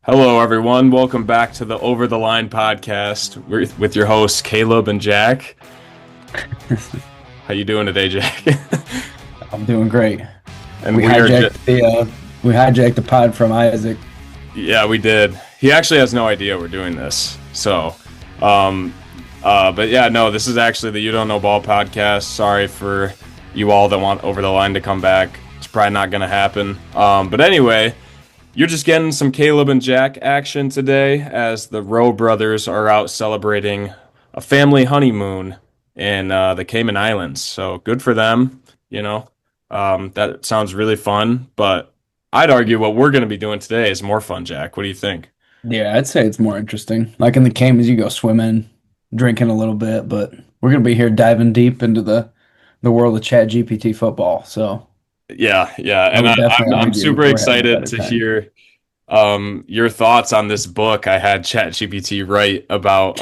Hello, everyone. Welcome back to the Over the Line podcast with your hosts Caleb and Jack. How you doing today, Jack? I'm doing great. And We we are hijacked the pod from Isaac. yeah, we did. He actually has no idea we're doing this. But yeah, no, this is actually the You Don't Know Ball podcast. Sorry for you all that want Over the Line to come back. It's probably not going to happen. But anyway, you're just getting some Caleb and Jack action today as the Rowe brothers are out celebrating a family honeymoon in the Cayman Islands. So good for them. You know, that sounds really fun. But I'd argue what we're going to be doing today is more fun, Jack. What do you think? Yeah, I'd say it's more interesting. Like in the Caymans, you go swimming, drinking a little bit, but we're gonna be here diving deep into the world of ChatGPT football. So Yeah, I and would definitely I'm argue super we're having a excited better to time. hear your thoughts on this book. I had ChatGPT write about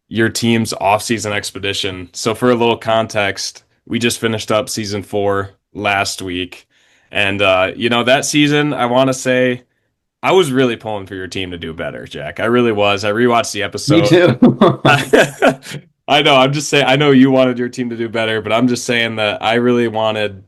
your team's off-season expedition. So for a little context, we just finished up season 4 last week, and that season, I want to say I was really pulling for your team to do better, Jack. I really was. I rewatched the Me episode. too. I know. I'm just saying. I know you wanted your team to do better, but I'm just saying that I really wanted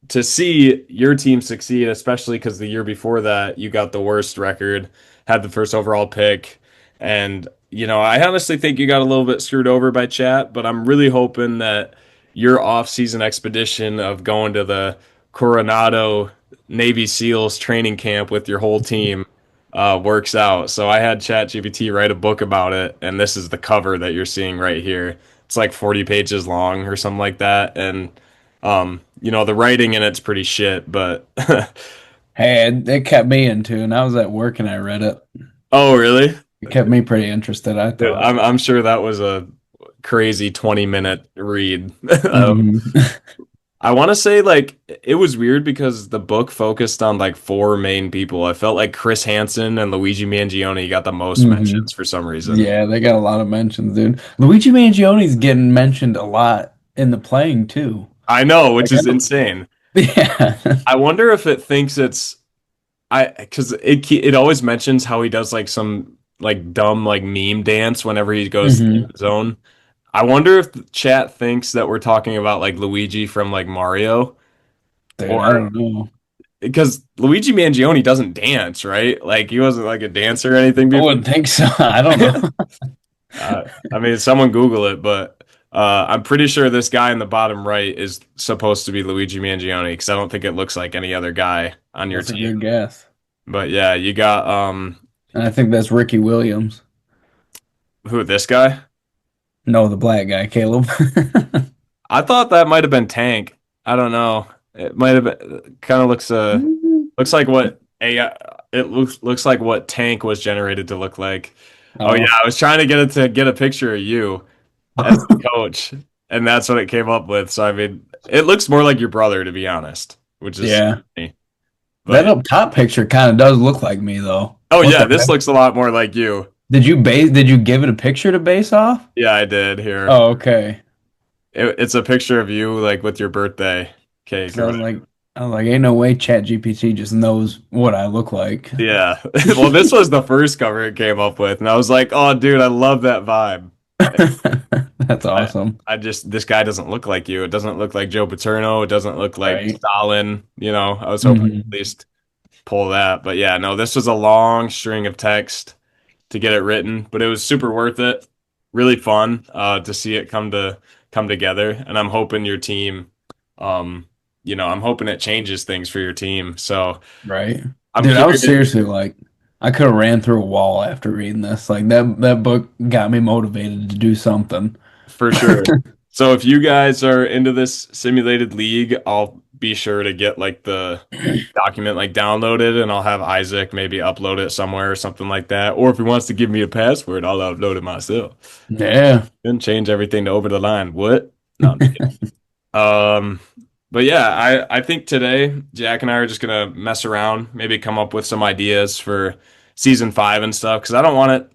to see your team succeed, especially because the year before that you got the worst record, had the first overall pick, and I honestly think you got a little bit screwed over by chat. But I'm really hoping that your off-season expedition of going to the Coronado Navy SEALs training camp with your whole team works out. So I had ChatGPT write a book about it, and this is the cover that you're seeing right here. It's like 40 pages long or something like that, and the writing in it's pretty shit, but Hey, it kept me into, and I was at work and I read it. oh really? It kept me pretty interested, I Dude, thought. I'm sure that was a crazy 20-minute read. hmm I want to say like it was weird because the book focused on like four main people. I felt like Chris Hansen and Luigi Mangione got the most hmm mentions for some reason. Yeah, they got a lot of mentions, dude. Luigi Mangione's getting mentioned a lot in the playing too. I know, which Like, is insane. yeah. I wonder if it thinks it's because it always mentions how he does like some like dumb like meme dance whenever he goes to the hmm end zone. I wonder if the chat thinks that we're talking about like Luigi from like Mario, Dude, I or don't know. because Luigi Mangione doesn't dance, right? Like he wasn't like a dancer or anything I before. wouldn't think so. I don't know. I mean, someone Google it, but I'm pretty sure this guy in the bottom right is supposed to be Luigi Mangione because I don't think it looks like any other guy on your That's a team. good guess. But yeah, you got And I think that's Ricky Williams. who, this guy? No, the black guy, Caleb. I thought that might have been Tank. I don't know. It might have been kind of looks like what AI it looks like what Tank was generated to look like. Oh yeah, Oh. I was trying to get it to get a picture of you as the coach, and that's what it came up with. So I mean, it looks more like your brother to be honest, which is Yeah. funny. That But up top picture kind of does look like me though. oh What yeah, the this heck? looks a lot more like you. Did you give it a picture to base off? Yeah, I did here. Oh, okay. It's a picture of you like with your birthday cake 'Cause or whatever. I was like, ain't no way ChatGPT just knows what I look like. Yeah. Well, this was the first cover it came up with, and I was like, "Oh, dude, I love that vibe." That's I, awesome. I just this guy doesn't look like you. It doesn't look like Joe Paterno. It doesn't look like Right. Stalin. I was hoping to at hmm least pull that, but yeah, no, this was a long string of text to get it written, but it was super worth it. Really fun to see it come together, and I'm hoping your team, I'm hoping it changes things for your team. So Right. I'm Dude, I was curious. seriously like, I could have ran through a wall after reading this. Like that book got me motivated to do something. For sure. So if you guys are into this simulated league, I'll be sure to get like the document like downloaded, and I'll have Isaac maybe upload it somewhere or something like that. Or if he wants to give me a password, I'll upload it myself. Yeah. Then change everything to over the line. What? No, I'm just kidding. Um, but yeah, I think today Jack and I are just gonna mess around, maybe come up with some ideas for season 5 and stuff, because I don't want it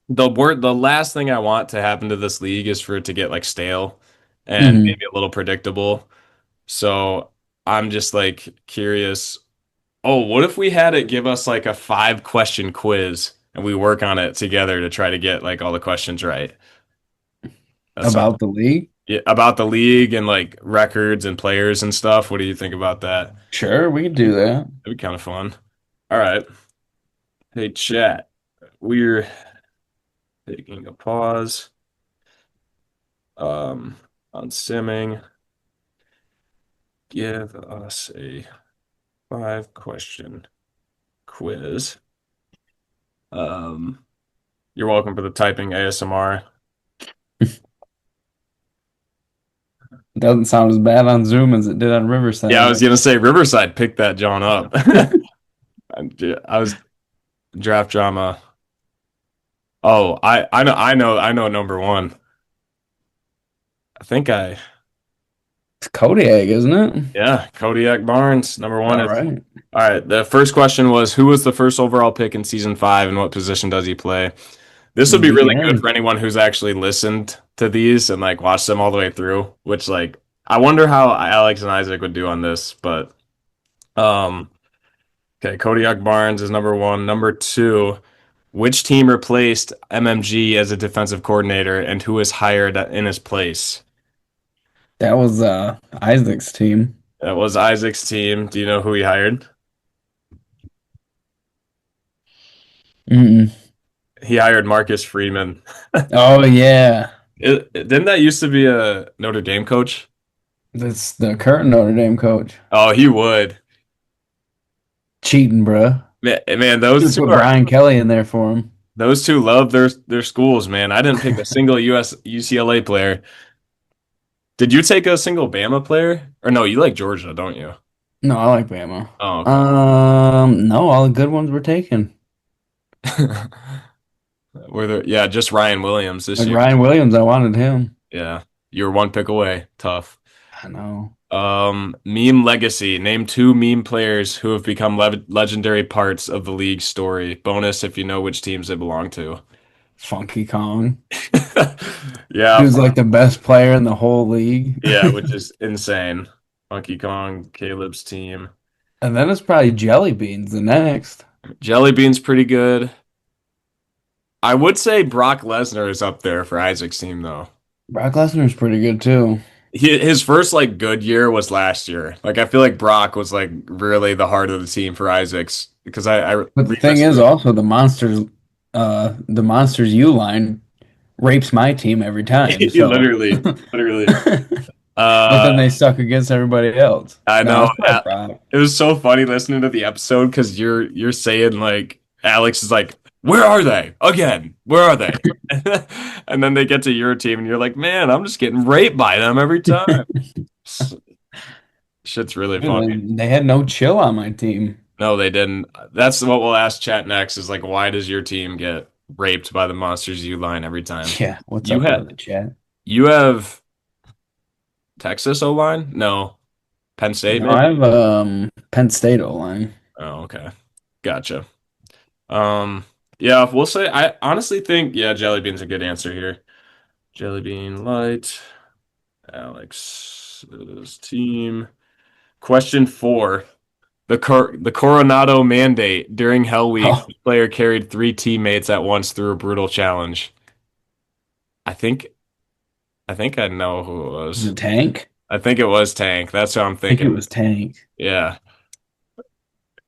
the last thing I want to happen to this league is for it to get like stale and hmm maybe a little predictable. So I'm just like curious Oh, what if we had it give us like a 5 question quiz and we work on it together to try to get like all the questions right? That sounds About the league? yeah, about the league and like records and players and stuff. What do you think about that? Sure, we can do that. That'd be kind of fun. All right. Hey, chat. We're taking a pause. Um, on simming. Give us a 5 question quiz. Um, you're welcome for the typing ASMR. Doesn't sound as bad on Zoom as it did on Yeah, I Riverside. was gonna say Riverside picked that John up. I was draft drama. Oh, I know number one. I think I It's Kodiak, isn't it? yeah, Kodiak Barnes, number one. All right. All right. The first question was who was the first overall pick in season 5 and what position does he play? This would be really good DN. for anyone who's actually listened to these and like watched them all the way through, which like I wonder how Alex and Isaac would do on this, but um okay, Kodiak Barnes is number one. Number two, which team replaced MMG as a defensive coordinator and who was hired in his place? That was Isaac's team. That was Isaac's team. Do you know who he hired? Mm-mm. He hired Marcus Freeman. Oh yeah. Didn't that used to be a Notre Dame coach? That's the current Notre Dame coach. Oh, he would. Cheating, bruh. Man, Should have put Brian Kelly in there for him. those two love their schools, man. I didn't pick a single US UCLA player. Did you take a single Bama player? Or no, you like Georgia, don't you? No, I like Bama. Oh, okay. No, all the good ones were taken. Were there, yeah, just Ryan Williams this Like year. Ryan Williams, I wanted him. Yeah. You were one pick away. Tough. I know. Meme legacy. Name 2 meme players who have become legendary parts of the league story. Bonus if you know which teams they belong to. Funky Kong. Yeah, Dude's like the best player in the whole league. yeah, which is insane. Funky Kong, Caleb's team. And then it's probably Jelly Beans the next. Jelly Bean's pretty good. I would say Brock Lesnar is up there for Isaac's team though. Brock Lesnar's pretty good too. His first like good year was last year. Like I feel like Brock was like really the heart of the team for Isaac's because I But the thing is re-listened. also the Monsters U line rapes my team every time. He So literally. but then Uh, they suck against everybody else. I No, know. it's probably Brock. It was so funny listening to the episode because you're saying like Alex is like, where are they again? Where are they? And then they get to your team and you're like, man, I'm just getting raped by them every time. Shit's really funny. Dude, they had no chill on my team. No, they didn't. That's what we'll ask chat next is like, why does your team get raped by the Monsters U line every time? Yeah, what's You up have with the chat? you have Texas O line? No. Penn State No, I maybe? have Penn State O line. Oh, okay. Gotcha. Um, yeah, we'll say I honestly think yeah, Jelly Bean's a good answer here. Jelly Bean Light, Alex's team. Question 4. The Coronado mandate during Hell Week, Oh, the player carried 3 teammates at once through a brutal challenge. I think I think I know who it is was. it Tank? I think it was Tank. That's what I'm I think it thinking. was Tank. Yeah.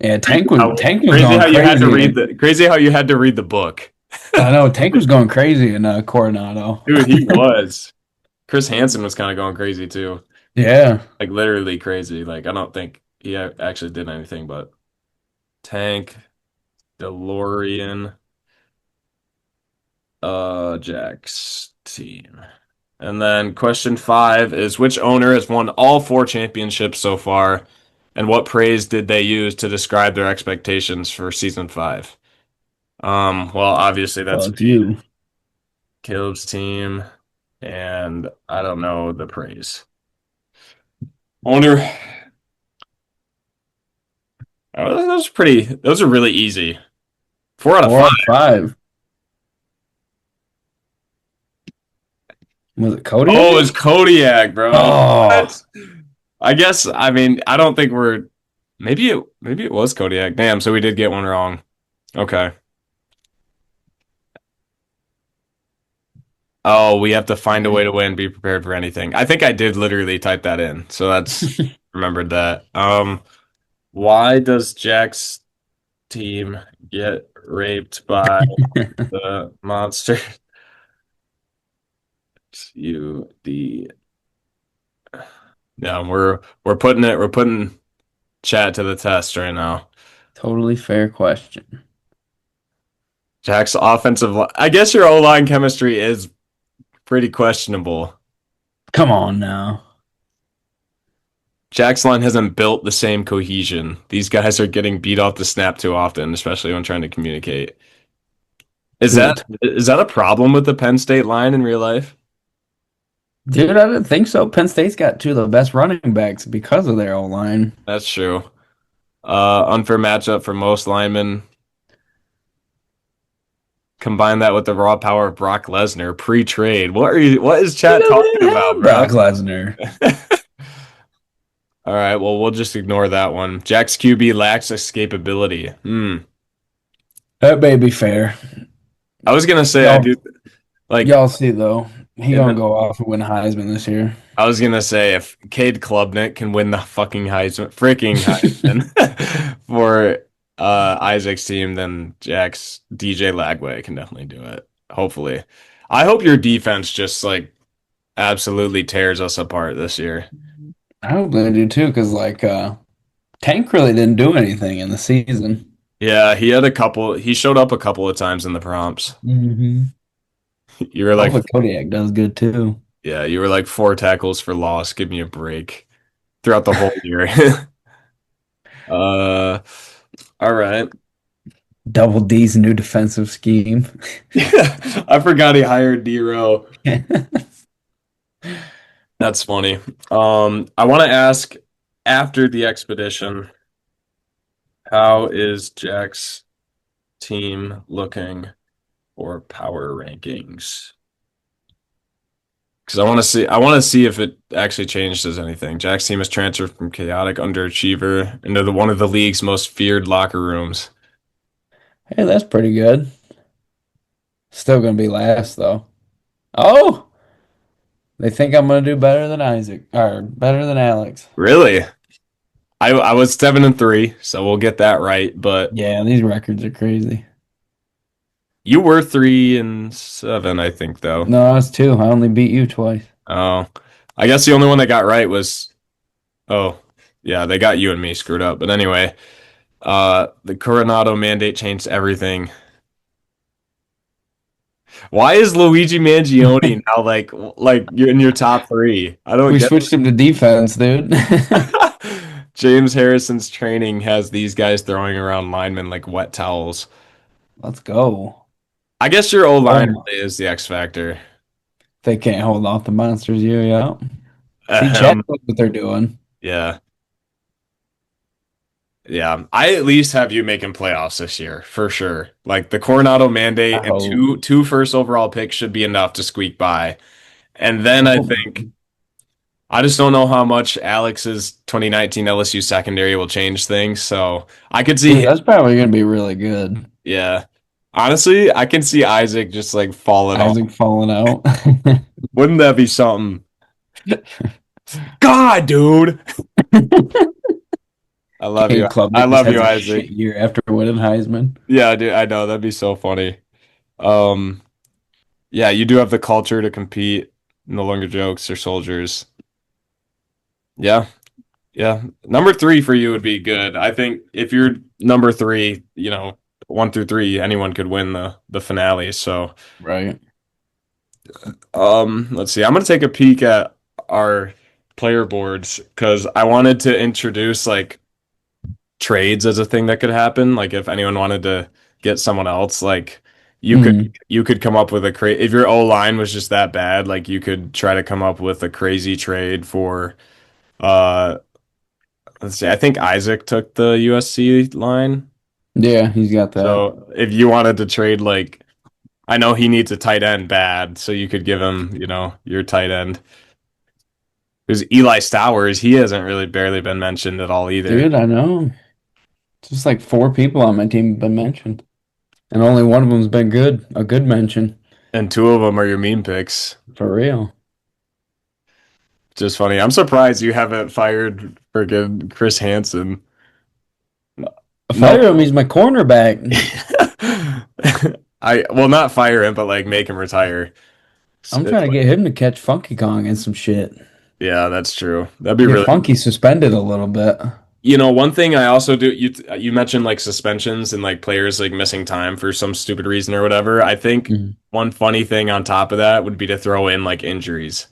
Yeah, How, Tank was crazy going how you had to crazy. read the crazy how you had to read the book. I know Tank was going crazy in Coronado. Dude, he was. Chris Hansen was kind of going crazy too. Yeah, Like literally crazy. Like I don't think he actually did anything but Tank, DeLorean, Jack's team. And then question 5 is which owner has won all 4 championships so far, and what praise did they use to describe their expectations for season 5? Well, obviously well, that's it's you. Caleb's team, and I don't know the praise. Owner, oh, those are really easy. 4 out of Four 5. out of five. Was it Oh, Kodiak? it's Kodiak, bro. Oh, What? I guess, I mean, I don't think we're Maybe it was Kodiak. Damn, so we did get one wrong. Okay. Oh, we have to find a way to win, be prepared for anything. I think I did literally type that in. So that's remembered that. Why does Jack's team get raped by the monster? UD. Yeah, we're putting chat to the test right now. Totally fair question. Jack's I guess your O-line chemistry is pretty questionable. Come on now. Jack's line hasn't built the same cohesion. These guys are getting beat off the snap too often, especially when trying to communicate. Is that Good. is that a problem with the Penn State line in real life? Dude, I didn't think so. Penn State's got two of the best running backs because of their O line. That's true. Unfair matchup for most linemen. Combine that with the raw power of Brock Lesnar pre-trade. What is We chat don't talking even about, have bro? Brock Lesnar. All right, well, we'll just ignore that one. Jack's QB lacks escapability. That may be fair. I was gonna say I Y'all, do like y'all see though, he in gonna the, go off and win Heisman this year. I was gonna say if Cade Klubnik can win the fucking freaking Heisman for Isaac's team, then Jack's DJ Lagway can definitely do it. Hopefully. I hope your defense just like absolutely tears us apart this year. I hope they do too, because Tank really didn't do anything in the season. Yeah, he showed up a couple of times in the prompts. Hmm. You were like Hopefully Kodiak does good too. Yeah, you were like 4 tackles for loss. Give me a break throughout the whole year. uh, all right. Double D's new defensive scheme. I forgot he hired D-Row. That's funny. I want to ask after the expedition, how is Jack's team looking for power rankings? Because I want to see if it actually changes anything. Jack's team has transferred from chaotic underachiever into one of the league's most feared locker rooms. Hey, that's pretty good. Still gonna be last though. Oh, they think I'm gonna do better than Isaac or better than Alex. Really? I was 7-3, so we'll get that right. But Yeah, these records are crazy. you were 3-7, I think, though. No, that's two. I only beat you twice. Oh, I guess the only one that got right was oh, yeah, they got you and me screwed up. But anyway, the Coronado mandate changed everything. Why is Luigi Mangione now like you're in your top three? I don't We get switched him to defense, dude. it. James Harrison's training has these guys throwing around linemen like wet towels. Let's go. I guess your O line Oh, really is the X factor. they can't hold off the monsters. Yeah. See, Chad Ahem. knows what they're doing. Yeah. Yeah. I at least have you making playoffs this year for sure. Like the Coronado I mandate and hope. two first overall picks should be enough to squeak by. And then I I hope. think I just don't know how much Alex's 2019 LSU secondary will change things. So I could see Dude, him. that's probably gonna be really good. Yeah. Honestly, I can see Isaac just like falling off. Isaac falling out. Wouldn't that be something? God, dude. I love you. Cade I Klubnik just love you, has a shit Isaac. year after winning Heisman. Yeah, dude, I know that'd be so funny. Um, yeah, you do have the culture to compete. No longer jokes or soldiers. Yeah, yeah. Number three for you would be good. I think if you're number three, 1 through 3, anyone could win the finale. So, Right. let's see. I'm gonna take a peek at our player boards because I wanted to introduce like trades as a thing that could happen. Like if anyone wanted to get someone else, like you could Mm. you could come up with if your O line was just that bad, like you could try to come up with a crazy trade for uh let's see, I think Isaac took the USC line. Yeah, he's got that. So if you wanted to trade like I know he needs a tight end bad, so you could give him, your tight end. There's Eli Stowers. He hasn't really barely been mentioned at all either. Dude, I know. Just like four people on my team have been mentioned, and only one of them's been good, a good mention And two of them are your meme picks. for real. Just funny. I'm surprised you haven't fired friggin' Chris Hansen. No. Fire him, he's my cornerback. I well not fire him, but like make him retire. I'm It's trying to like, get him to catch Funky Kong and some shit. yeah, that's true. That'd be Get really Funky suspended a little bit. one thing I also do you mentioned like suspensions and like players like missing time for some stupid reason or whatever. I think Mhm. one funny thing on top of that would be to throw in like injuries.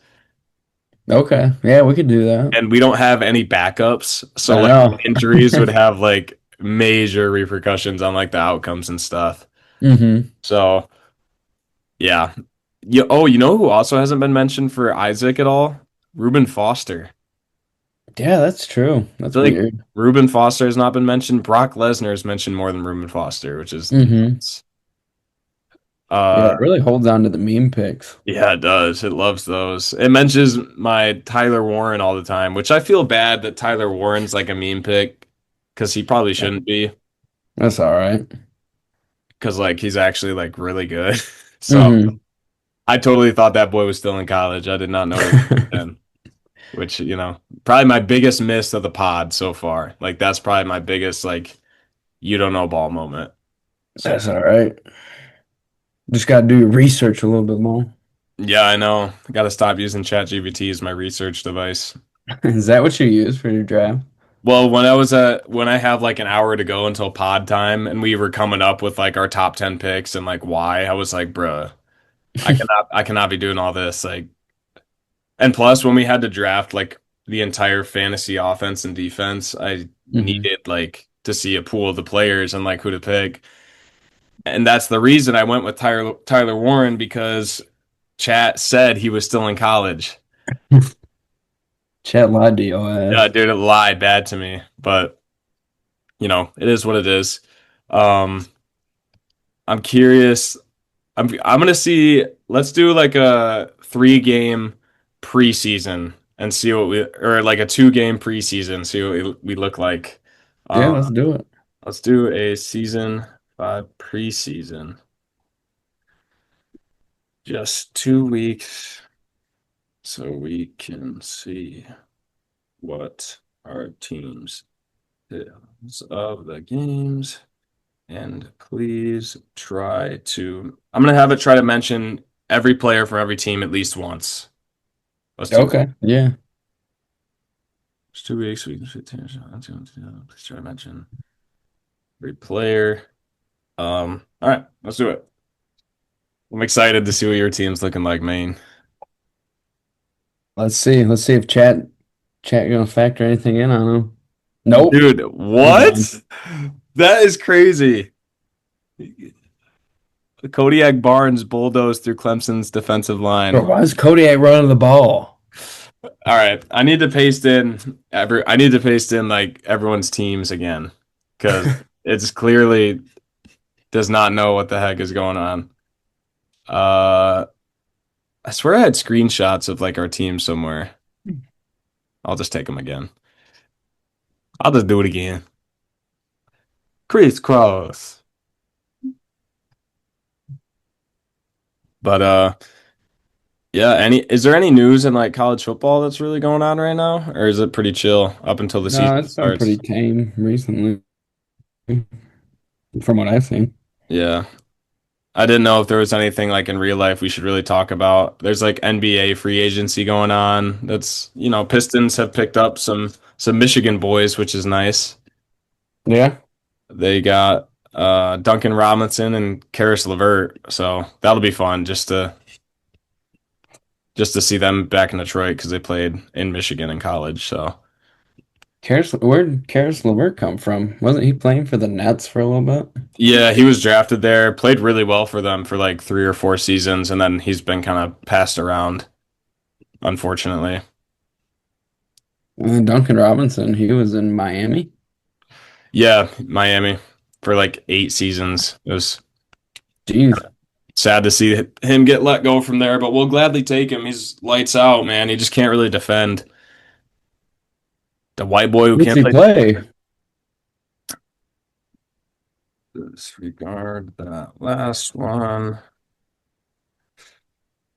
Okay, yeah, we could do that. And we don't have any backups, so I like know. injuries would have like major repercussions on like the outcomes and stuff. hmm So yeah. You know who also hasn't been mentioned for Isaac at all? Reuben Foster. Yeah, that's true. I That's feel like weird. Reuben Foster has not been mentioned. Brock Lesnar is mentioned more than Reuben Foster, which is hmm nuts. Yeah, Uh, it really holds on to the meme picks. yeah, it does. It loves those. It mentions my Tyler Warren all the time, which I feel bad that Tyler Warren's like a meme pick because he probably Yeah, shouldn't be that's all right. because like he's actually like really good. So hmm I totally thought that boy was still in college. I did not know he was then. Which, probably my biggest miss of the pod so far. Like that's probably my biggest like you don't know ball moment. So That's all right. Just got to do your research a little bit more. yeah, I know. I gotta stop using ChatGPT as my research device. Is that what you use for your draft? Well, when I have like an hour to go until pod time and we were coming up with like our top 10 picks and like why, I was like, bruh, I cannot be doing all this. Like and plus when we had to draft like the entire fantasy offense and defense, I hmm needed like to see a pool of the players and like who to pick. And that's the reason I went with Tyler Warren because chat said he was still in college. Chat lied to your Yeah, ass. dude, it lied bad to me, but it is what it is. Um, I'm curious. I'm gonna see. Let's do like a 3 game preseason and see what we or like a 2 game preseason. See what we look like. Yeah, Uh, let's do it. let's do a season 5 preseason. Just 2 weeks so we can see what our teams is of the games. And please try to. I'm gonna have it try to mention every player from every team at least once. Let's do that. Okay. Yeah. It's 2 weeks. We can fit teams. Please try to mention every player. All right, let's do it. I'm excited to see what your team's looking like, Maine. Let's see. Let's see if chat gonna factor anything in on him. Nope. Dude, He's done. what? That is crazy. Kodiak Barnes bulldozed through Clemson's defensive Bro, line. why is Kodiak running the ball? All right, I need to paste in like everyone's teams again because it's clearly does not know what the heck is going on. Uh, I swear I had screenshots of like our team somewhere. I'll just take them again. I'll just do it again. Crisscross. But yeah. Is there any news in like college football that's really going on right now, or is it pretty chill up until the No, season it's been pretty starts? tame recently, from what I've seen. Yeah. I didn't know if there was anything like in real life we should really talk about. There's like NBA free agency going on. Pistons have picked up some Michigan boys, which is nice. Yeah. They got Duncan Robinson and Karis LeVert, so that'll be fun just to see them back in Detroit because they played in Michigan in college. So Where'd Karis LeVert come from? Wasn't he playing for the Nets for a little bit? yeah, he was drafted there, played really well for them for like 3 or 4 seasons, and then he's been kind of passed around, unfortunately. Duncan Robinson, he was in Miami. Yeah, Miami for like 8 seasons. It was Jeez. sad to see him get let go from there, but we'll gladly take him. He's lights out, man. He just can't really defend. The white boy who What's can't he play play? disregard that last one.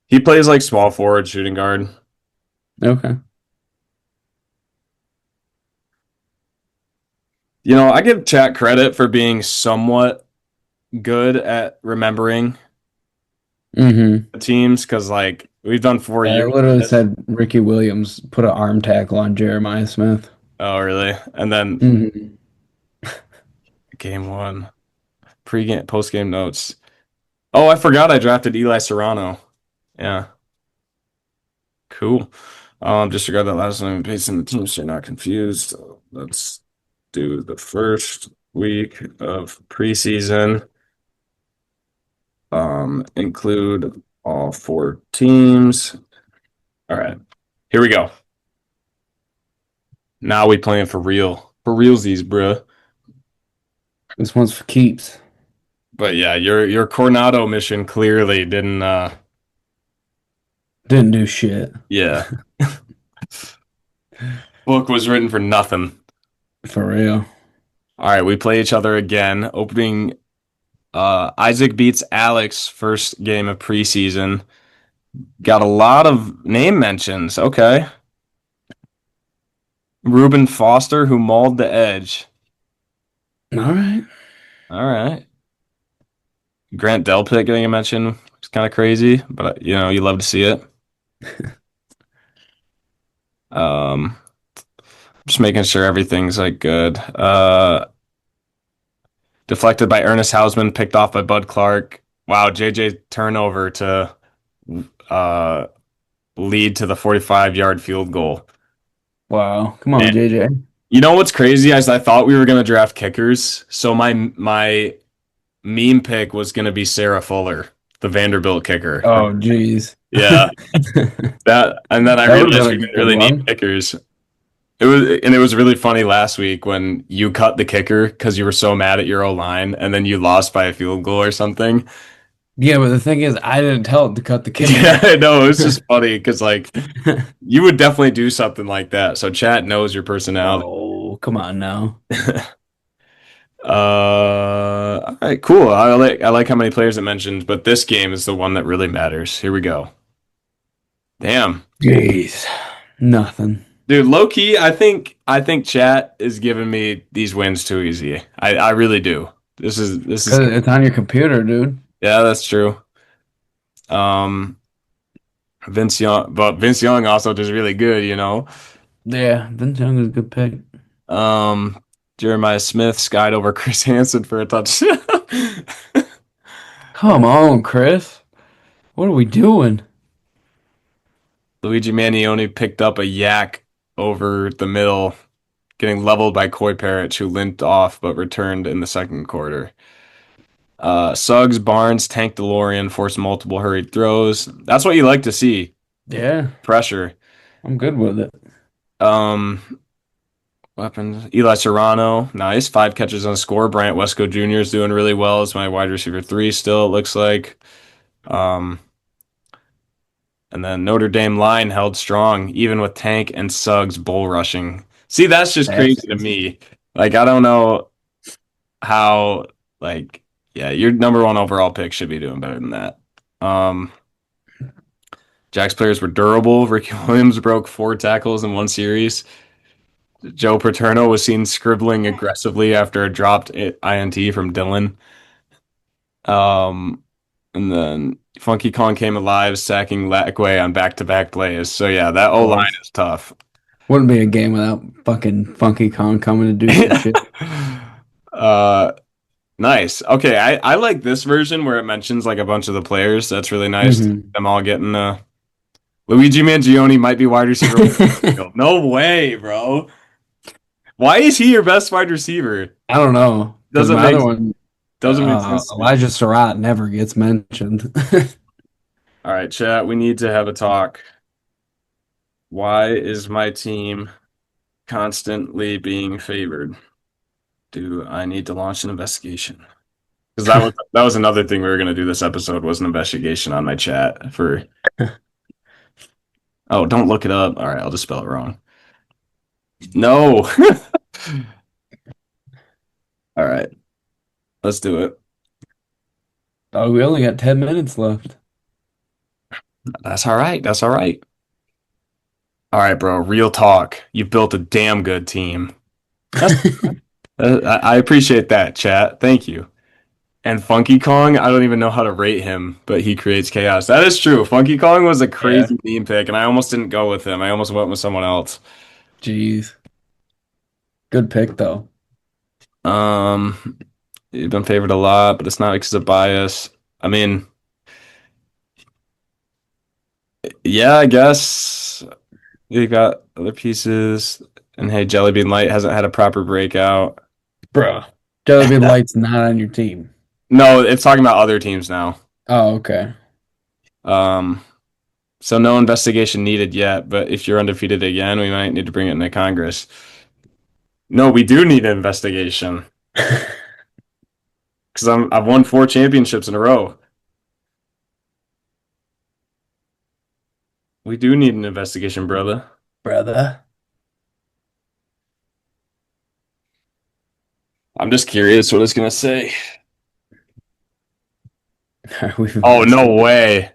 He plays like small forward, shooting guard. Okay. You know, I give chat credit for being somewhat good at remembering Mm-hmm. the teams because like we've done 4 years I of literally this. said Ricky Williams put an arm tackle on Jeremiah Smith. Oh, really? And then Mm-hmm. game one, pre-game, post-game notes. Oh, I forgot I drafted Eli Serrano. Yeah, cool. Disregard that last name based on the team so you're not confused. Let's do the first week of preseason. Include all 4 teams. All right, here we go. Now we playing for real. For realsies, bruh. This one's for keeps. But yeah, your Coronado mission clearly didn't Didn't do shit. yeah. Book was written for nothing. For real. All right, we play each other again. Opening Isaac beats Alex first game of preseason. Got a lot of name mentions. Okay. Reuben Foster, who mauled the edge. All right. All right. Grant Delpit getting a mention. It's kind of crazy, but you know, you love to see it. Um, just making sure everything's like good. Deflected by Ernest Hausman, picked off by Bud Clark. Wow, JJ turnover to uh lead to the 45-yard field goal. Wow. Come on, Man, JJ. you know what's crazy is I thought we were gonna draft kickers, so my meme pick was gonna be Sarah Fuller, the Vanderbilt kicker. Oh, jeez. Yeah, that and then I That would have realized been we a didn't good really need one. kickers. It was really funny last week when you cut the kicker because you were so mad at your O line, and then you lost by a field goal or something. Yeah, but the thing is, I didn't tell it to cut the Yeah, kicker. I know. It's just funny because like you would definitely do something like that. So chat knows your personality. Oh, come on now. All right, cool. I like how many players it mentions, but this game is the one that really matters. Here we go. Damn. Jeez. Nothing. Dude, low key, I think chat is giving me these wins too easy. I really do. This is Because it's on your computer, dude. yeah, that's true. Um Vince Young, but Vince Young also does really good, you know. Yeah, Vince Young is a good pick. Um Jeremiah Smith skied over Chris Hansen for a touchdown. Come on, Chris. What are we doing? Luigi Mannioni picked up a yak over the middle, getting leveled by Coy Parrott, who limped off but returned in the second quarter. Suggs, Barnes, Tank DeLorean forced multiple hurried throws. That's what you like to see. Yeah, Pressure. I'm good with it. Um, Weapons. Eli Serrano, nice. 5 catches on the score. Bryant Wesco Jr. is doing really well as my wide receiver 3 still, it looks like. Um, and then Notre Dame line held strong, even with Tank and Suggs bull rushing. See, that's just That's crazy to me. Like, I don't know how, like, yeah, your number one overall pick should be doing better than that. Um, Jack's players were durable. Ricky Williams broke 4 tackles in one series. Joe Paterno was seen scribbling aggressively after a dropped INT from Dylan. Um, and then Funky Kong came alive, sacking Lackway on back-to-back plays. So yeah, that O line close. is tough. Wouldn't be a game without fucking Funky Kong coming to do some shit. uh, nice. Okay, I like this version where it mentions like a bunch of the players. That's really nice. Hmm. Them all getting Luigi Mangione might be wide receiver. No way, bro. Why is he your best wide receiver? I don't know. Because Doesn't my make other one, doesn't make sense to me. Elijah Surratt, never gets mentioned. All right, chat, we need to have a talk. Why is my team constantly being favored? Do I need to launch an investigation? Because that was another thing we were gonna do this episode was an investigation on my chat for. Oh, don't look it up. All right, I'll just spell it wrong. No. All right, let's do it. Oh, we only got 10 minutes left. That's all right. That's all right. All right, bro. Real talk. You've built a damn good team. That's I appreciate that, chat. Thank you. And Funky Kong, I don't even know how to rate him, but he creates chaos. That is true. Funky Kong was a Yeah. crazy meme pick, and I almost didn't go with him. I almost went with someone else. Jeez. Good pick though. Um, You've been favored a lot, but it's not because of bias. I mean, yeah, I guess you got other pieces. And hey, Jellybean Light hasn't had a proper breakout. Bruh. Jellybean Light's not on your team. No, it's talking about other teams now. Oh, okay. Um, so no investigation needed yet, but if you're undefeated again, we might need to bring it into Congress. No, we do need an investigation because I've won 4 championships in a row. We do need an investigation, brother. Brother. I'm just curious what it's gonna say. We've Oh, missed no it. way.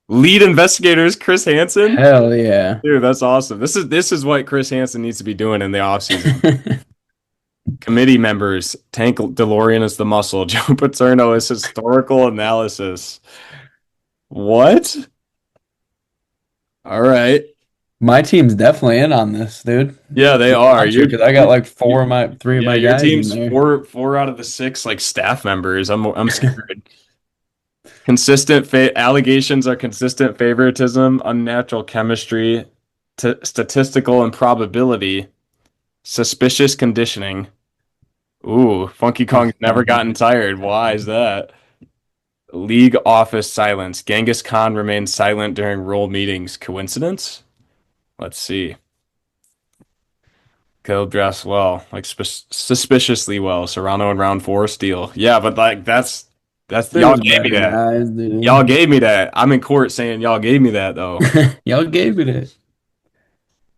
Lead investigator is Chris Hansen? Hell yeah. Dude, that's awesome. This is what Chris Hansen needs to be doing in the offseason. Committee members, Tank DeLorean is the muscle. Joe Paterno is historical analysis. What? All right. My team's definitely in on this, dude. Yeah, they You are. want to, because I got like three of Yeah, my your guys in team's there. four out of the 6 like staff members. I'm scared. Consistent allegations are consistent favoritism, unnatural chemistry, statistical improbability, suspicious conditioning. Ooh, Funky Oh, Kong's never gotten tired. Why is that? League office silence. Genghis Khan remains silent during role meetings. Coincidence? Let's see. Caleb drafts well, like suspiciously well. Serrano in round 4 steal. Yeah, but like that's y'all there's gave me better that. guys, Y'all dude. gave me that. I'm in court saying y'all gave me that though. Y'all gave it it.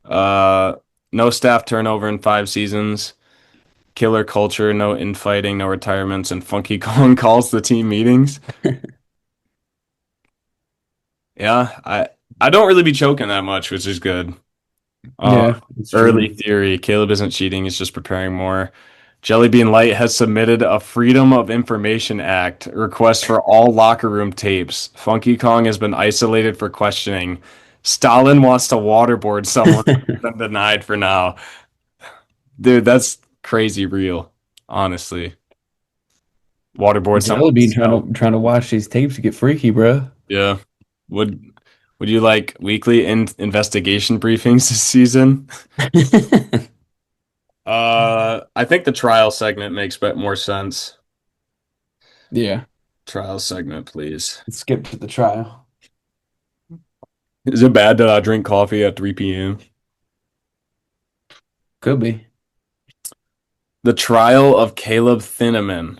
Uh, no staff turnover in 5 seasons. Killer culture, no infighting, no retirements, and Funky Kong calls the team meetings. Yeah, I don't really be choking that much, which is good. Uh, Yeah, it's Early true. theory. Caleb isn't cheating, he's just preparing more. Jellybean Light has submitted a Freedom of Information Act request for all locker room tapes. Funky Kong has been isolated for questioning. Stalin wants to waterboard someone, been denied for now. Dude, that's crazy real, honestly. Waterboard someone. Jellybean trying to watch these tapes to get freaky, bro. Yeah. Would would you like weekly investigation briefings this season? I think the trial segment makes more sense. Yeah, Trial segment, please. let's skip to the trial. Is it bad that I drink coffee at 3 p.m.? Could be. The trial of Caleb Thieneman.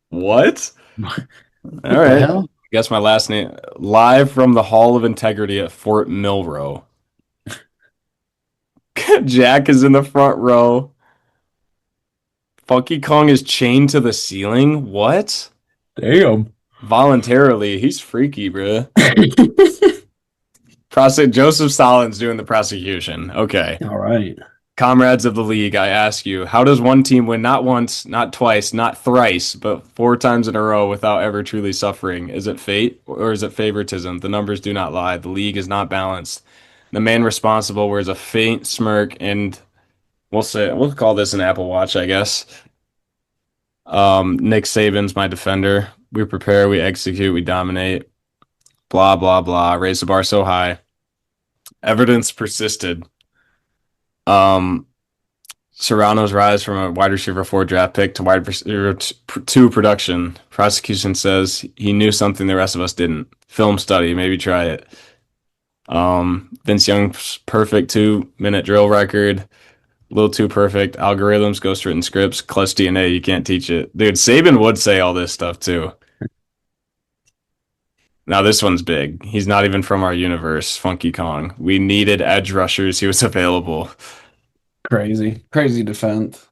What? All What the right. hell? Guess my last name. Live from the Hall of Integrity at Fort Milrow. Jack is in the front row. Funky Kong is chained to the ceiling. What? Damn. Voluntarily. He's freaky, bruh. Joseph Stalin's doing the prosecution. Okay. All right. Comrades of the league, I ask you, how does one team win not once, not twice, not thrice, but 4 times in a row without ever truly suffering? Is it fate or is it favoritism? The numbers do not lie. The league is not balanced. The man responsible wears a faint smirk and we'll call this an Apple Watch, I guess. Nick Saban's my defender. We prepare, we execute, we dominate. Blah blah blah. Raise the bar so high. Evidence persisted. Um, Serrano's rise from a wide receiver 4 draft pick to wide receiver 2 production. Prosecution says he knew something the rest of us didn't. Film study, maybe try it. Vince Young's perfect 2-minute drill record. A little too perfect. Algorithms, ghost written scripts, clutch DNA. You can't teach it. Dude, Saban would say all this stuff too. Now this one's big. He's not even from our universe, Funky Kong. We needed edge rushers. He was available. Crazy. Crazy defense.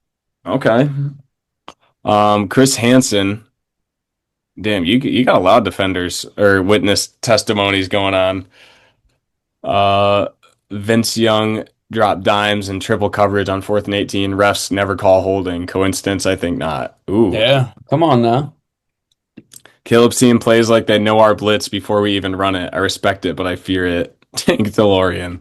Okay. Chris Hansen. Damn, you got a lot of defenders or witness testimonies going on. Uh, Vince Young dropped dimes and triple coverage on 4th and 18. Refs never call holding. Coincidence? I think not. Ooh. Yeah. Come on now. Caleb's team plays like they know our blitz before we even run it. I respect it, but I fear it. Tank DeLorean.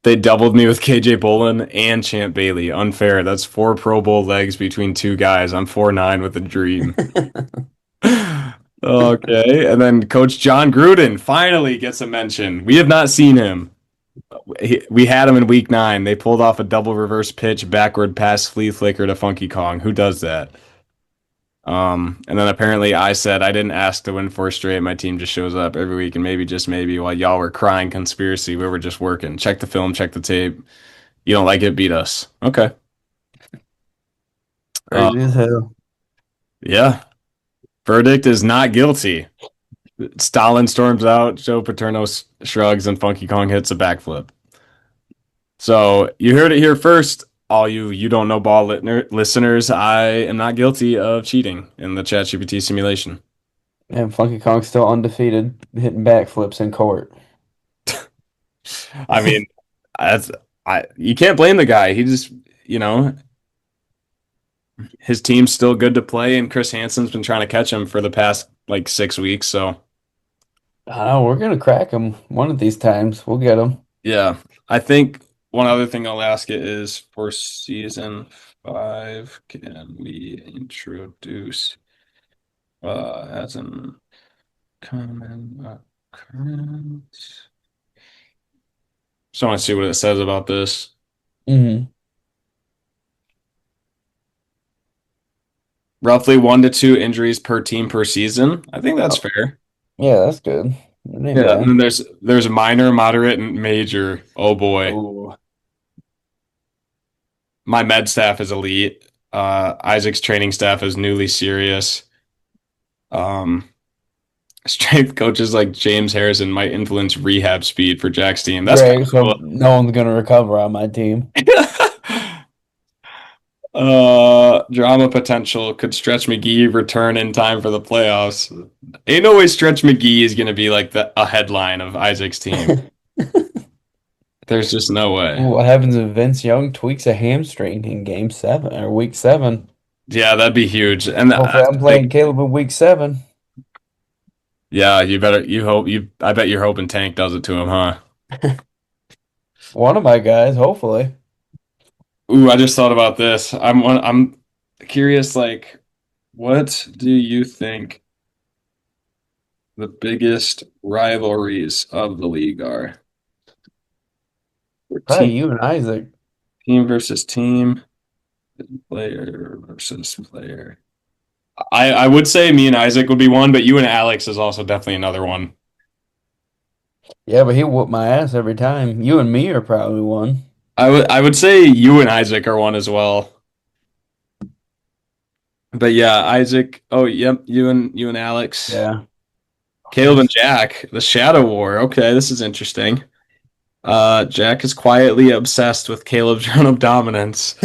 They doubled me with KJ Bolin and Champ Bailey. Unfair. That's four Pro Bowl legs between two guys. I'm 4'9" with a dream. Okay, and then Coach John Gruden finally gets a mention. We have not seen him. We had him in week 9. They pulled off a double reverse pitch, backward pass, flea flicker to Funky Kong. Who does that? And then apparently I said I didn't ask to win 4 straight. My team just shows up every week, and maybe just maybe while y'all were crying conspiracy, we were just working. Check the film, check the tape. You don't like it, beat us. Okay. Uh, Crazy as hell. yeah. Verdict is not guilty. Stalin storms out. Joe Paterno shrugs, and Funky Kong hits a backflip. So you heard it here first, all you don't know ball listeners. I am not guilty of cheating in the ChatGPT simulation. And Funky Kong's still undefeated, hitting backflips in court. I mean, that's I. You can't blame the guy. He just, you know, his team's still good to play, and Chris Hansen's been trying to catch him for the past like 6 weeks. So I know we're gonna crack him one of these times. We'll get him. yeah, I think one other thing I'll ask it is for season 5, can we introduce as an common occurrence? So I want to see what it says about this. Hmm. Roughly 1 to 2 injuries per team per season. I think that's Oh, fair. yeah, that's good. That ain't Yeah, and bad. then there's minor, moderate, and major. Oh boy. Ooh. My med staff is elite. Isaac's training staff is newly serious. Um, Strength coaches like James Harrison might influence rehab speed for Jack's team. That's kind Great. So no one's gonna recover on my team. of cool. Drama potential. Could Stretch McGee return in time for the playoffs? Ain't no way Stretch McGee is gonna be like a headline of Isaac's team. There's just no way. What happens if Vince Young tweaks a hamstring in game 7 or week 7? Yeah, that'd be huge. And Hopefully that's I'm the playing thing. Caleb in week 7. Yeah, you better you hope you I bet you're hoping Tank does it to him, huh? One of my guys, hopefully. Ooh, I just thought about this. I'm curious, like, what do you think the biggest rivalries of the league are? For Probably you and Isaac. team versus team, player versus player. I would say me and Isaac would be one, but you and Alex is also definitely another one. Yeah, but he whooped my ass every time. You and me are probably one. I would say you and Isaac are one as well. But yeah, Isaac. Oh, yep, you and Alex. Yeah. Caleb and Jack, the Shadow War. Okay, this is interesting. Jack is quietly obsessed with Caleb's run of dominance.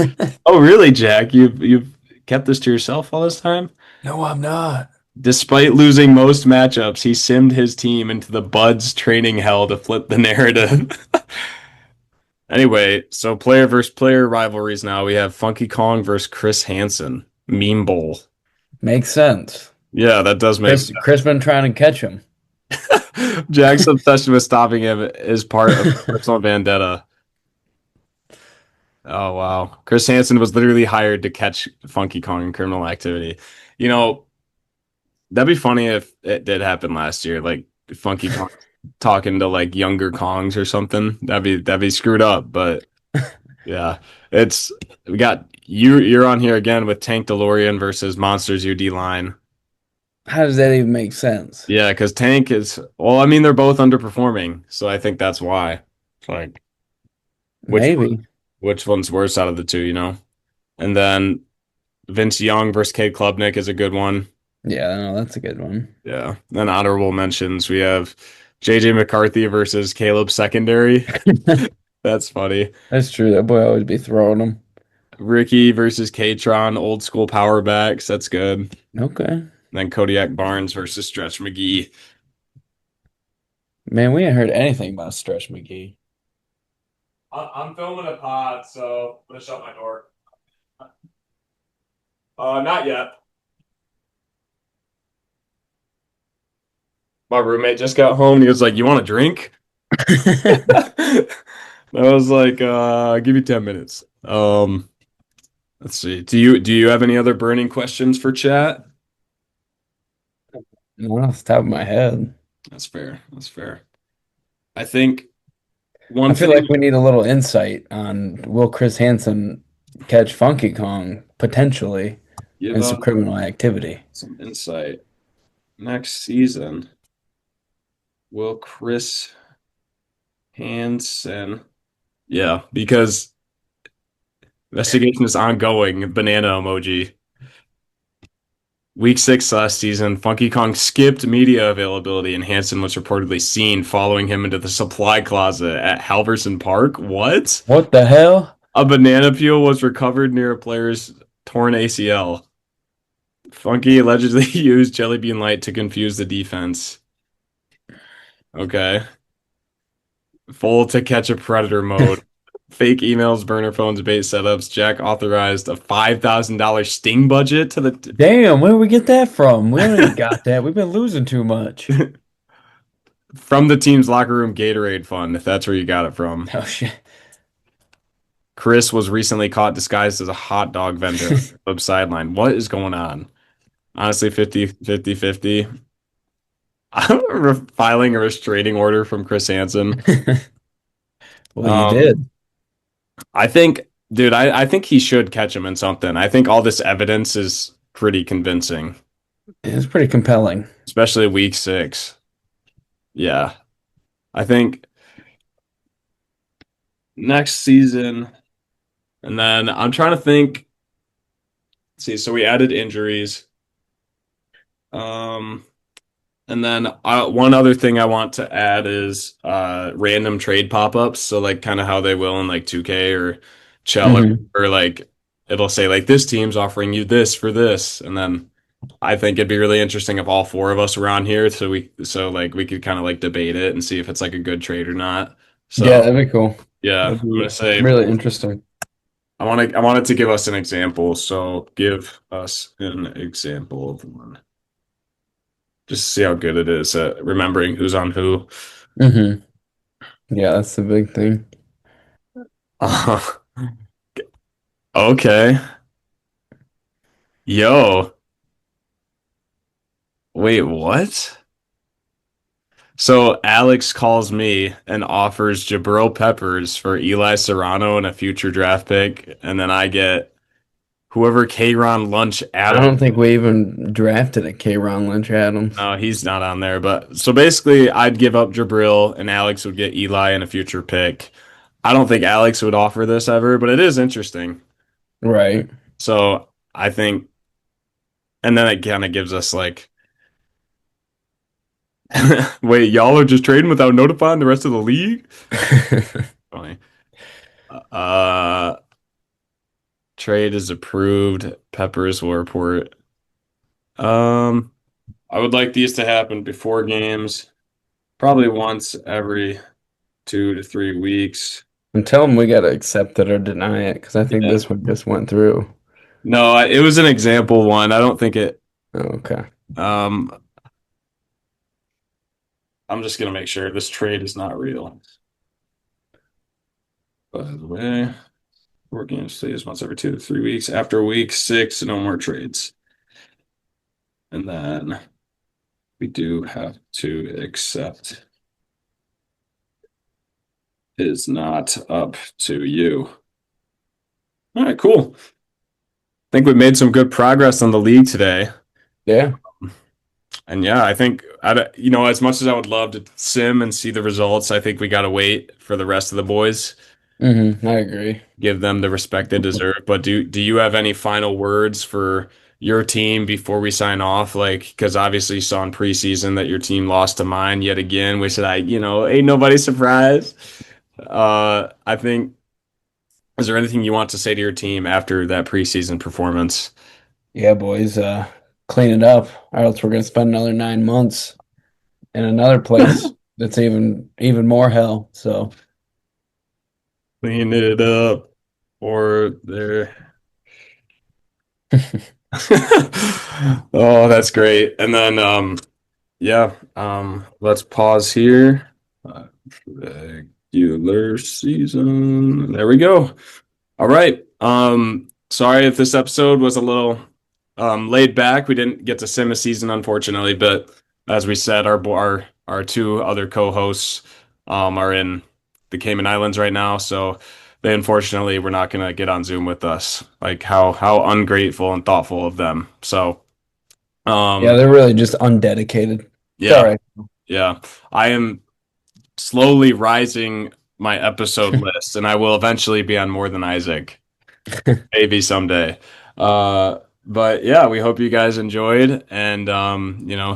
Oh, really, Jack? You've kept this to yourself all this time? No, I'm not. Despite losing most matchups, he simmed his team into the Buds training hell to flip the narrative. Anyway, so player versus player rivalries now. We have Funky Kong versus Chris Hansen. Meme Bowl. Makes sense. Yeah, that does make sense. Chris been trying to catch him. Jack's obsession with stopping him is part of a personal vendetta. Oh wow. Chris Hansen was literally hired to catch Funky Kong in criminal activity. You know, that'd be funny if it did happen last year, like Funky Kong talking to like younger Kongs or something. That'd be screwed up, but yeah. It's we got you're on here again with Tank DeLorean versus Monsters UD line. How does that even make sense? Yeah, because Tank is well, I mean they're both underperforming, so I think that's why. It's like which Maybe. which one's worse out of the two, you know? And then Vince Young versus Cade Klubnik is a good one. Yeah, no, that's a good one. Yeah. Then honorable mentions, we have JJ McCarthy versus Caleb Secondary. That's funny. That's true. That boy always be throwing them. Ricky versus Katron, old school power backs. That's good. Okay. Then Kodiak Barnes versus Stretch McGee. Man, we ain't heard anything about Stretch McGee. I'm filming a pod, so I'm gonna shut my door. Not yet. My roommate just got home and he was like, "You want a drink?" I was like, give you 10 minutes. Let's see. Do you have any other burning questions for chat? Not off the top of my head. That's fair. That's fair. I think I one feel thing like we need a little insight on will Chris Hansen catch Funky Kong potentially give in some us criminal activity. some insight. Next season, will Chris Hansen? Yeah, because investigation is ongoing. Banana emoji. Week 6 last season, Funky Kong skipped media availability and Hansen was reportedly seen following him into the supply closet at Halverson Park. What? What the hell? A banana peel was recovered near a player's torn ACL. Funky allegedly used Jelly Bean Light to confuse the defense. Okay. Full to catch a predator mode. Fake emails, burner phones, bait setups. Jack authorized a $5,000 sting budget to the Damn, where did we get that from? We don't even got that. We've been losing too much. from the team's locker room Gatorade fund, if that's where you got it from. Oh shit. Chris was recently caught disguised as a hot dog vendor on the club sideline. What is going on? Honestly, 50-50-50. I'm filing a restraining order from Chris Hansen. Well, you Um, did. I think, dude, I think he should catch him in something. I think all this evidence is pretty convincing, It's pretty compelling. especially week 6. Yeah. I think next season, and then I'm trying to think. See, so we added injuries. Um, And then one other thing I want to add is random trade pop-ups. So like kind of how they will in like 2K or Chell Hmm. or like it'll say like this team's offering you this for this. And then I think it'd be really interesting if all four of us were on here so like we could kind of like debate it and see if it's like a good trade or not. Yeah, So that'd be cool. yeah, That'd I'm gonna be say really interesting. I wanted to give us an example. So give us an example of one. Just to see how good it is at remembering who's on who. Hmm. Yeah, that's the big thing. Okay. Yo, wait, what? So Alex calls me and offers Jabril Peppers for Eli Serrano and a future draft pick, and then I get whoever K-Ron Lunch I Adam. don't think we even drafted a K-Ron Lynch Adams. No, he's not on there. But so basically, I'd give up Jabril, and Alex would get Eli and a future pick. I don't think Alex would offer this ever, but it is interesting. Right. So I think, and then it kind of gives us like, wait, y'all are just trading without notifying the rest of the league? Funny. Uh, trade is approved. Peppers will report. Um, I would like these to happen before games, probably once every 2 to 3 weeks. And tell them we gotta accept it or deny it because I think Yeah. this one just went through. No, it was an example one. I don't think it. Oh, okay. Um, I'm just gonna make sure this trade is not real. By the way, 4 games, stays once every 2 to 3 weeks. After week 6, no more trades. And then we do have to accept is not up to you. All right, cool. I think we made some good progress on the league today. Yeah. And yeah, I think as much as I would love to sim and see the results, I think we got to wait for the rest of the boys, I agree. give them the respect they deserve. But do you have any final words for your team before we sign off? Like, because obviously you saw in preseason that your team lost to mine yet again, which ain't nobody surprised. I think, is there anything you want to say to your team after that preseason performance? Yeah, boys, clean it up, or else we're gonna spend another 9 months in another place that's even more hell. So Clean it up, or there. Oh, that's great. And then, yeah, let's pause here. Regular season. There we go. All right. Sorry if this episode was a little laid back. We didn't get to sim a season, unfortunately, but as we said, our two other co-hosts are in the Cayman Islands right now, so they unfortunately were not gonna get on Zoom with us. Like how ungrateful and thoughtful of them. So yeah, um they're really just undedicated. It's all yeah, right. yeah. I am slowly rising my episode list, and I will eventually be on More Than Isaac. Maybe someday. But yeah, we hope you guys enjoyed. And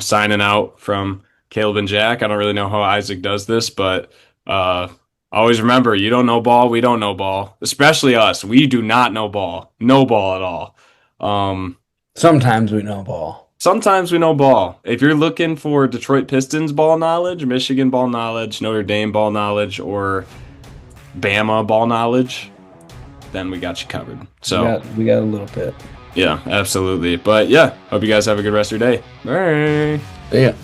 signing out from Caleb and Jack. I don't really know how Isaac does this, but uh always remember, you don't know ball, we don't know ball. Especially us. We do not know ball. No ball at all. Um Sometimes we know ball. Sometimes we know ball. If you're looking for Detroit Pistons ball knowledge, Michigan ball knowledge, Notre Dame ball knowledge, or Bama ball knowledge, then we got you covered. So We got a little bit. yeah, absolutely. But yeah, hope you guys have a good rest of your day. Bye. Yeah.